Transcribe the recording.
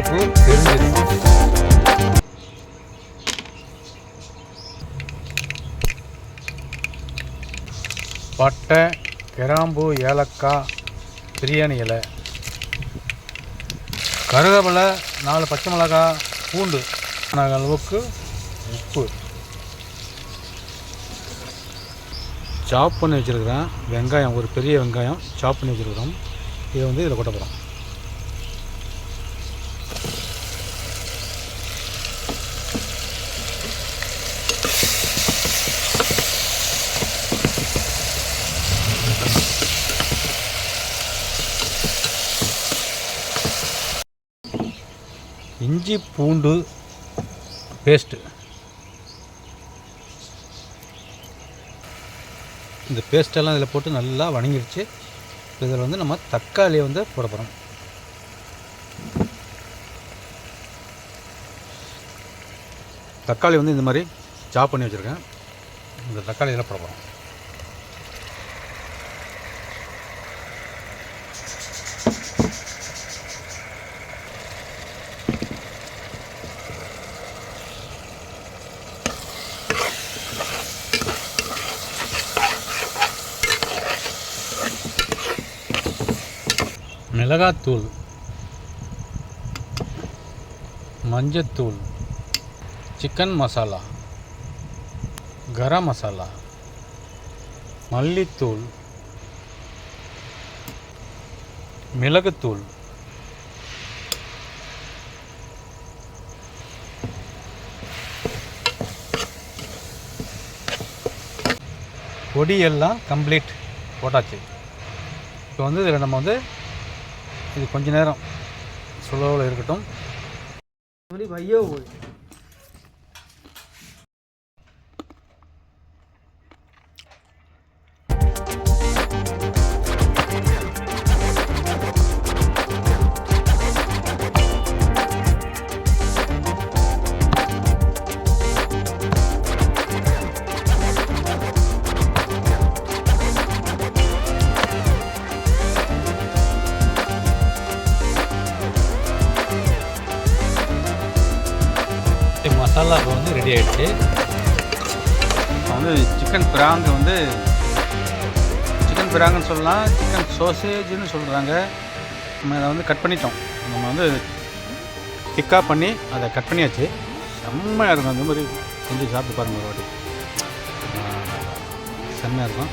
உங்களுக்கு தெரிஞ்சிடும். பட்டை, கிராம்பு, ஏலக்காய், பிரியாணி இலை, கருவேப்பிலை, 4 பச்சை மிளகாய், பூண்டு அளவுக்கு உப்பு, சாப் பண்ணி வச்சுருக்கிறேன் வெங்காயம், ஒரு பெரிய வெங்காயம் சாப் பண்ணி வச்சுருக்கிறோம். இதை வந்து இதில் கொட்ட போகிறோம். இஞ்சி பூண்டு பேஸ்ட்டு, இந்த பேஸ்ட்டெல்லாம் இதில் போட்டு நல்லா வணங்கிடுச்சு. இதில் வந்து நம்ம தக்காளியை வந்து போட போகிறோம். தக்காளி வந்து இந்த மாதிரி சாப் பண்ணி வச்சுருக்கேன். இந்த தக்காளியெல்லாம் போட போகிறோம். மிளகாத்தூள், மஞ்சத்தூள், சிக்கன் மசாலா, கரம் மசாலா, மல்லித்தூள், மிளகுத்தூள், பொடியெல்லாம் கம்ப்ளீட் போட்டாச்சு. இப்போ வந்து இதில் நம்ம வந்து இது கொஞ்ச நேரம் ஸ்லோவில் இருக்கட்டும். மசாலா இப்போ வந்து ரெடி ஆகிடுச்சு. இப்போ வந்து சிக்கன் பிராங்குன்னு சொல்லலாம், சிக்கன் சோசேஜ்னு சொல்கிறாங்க. நம்ம அதை வந்து கட் பண்ணிட்டோம். நம்ம வந்து திக்காக பண்ணி அதை கட் பண்ணியாச்சு. செம்மையாக இருக்கும். அந்த மாதிரி செஞ்சு சாப்பிட்டு பாருங்கள் ஒரு வாட்டி. செம்மையாக இருக்கும்.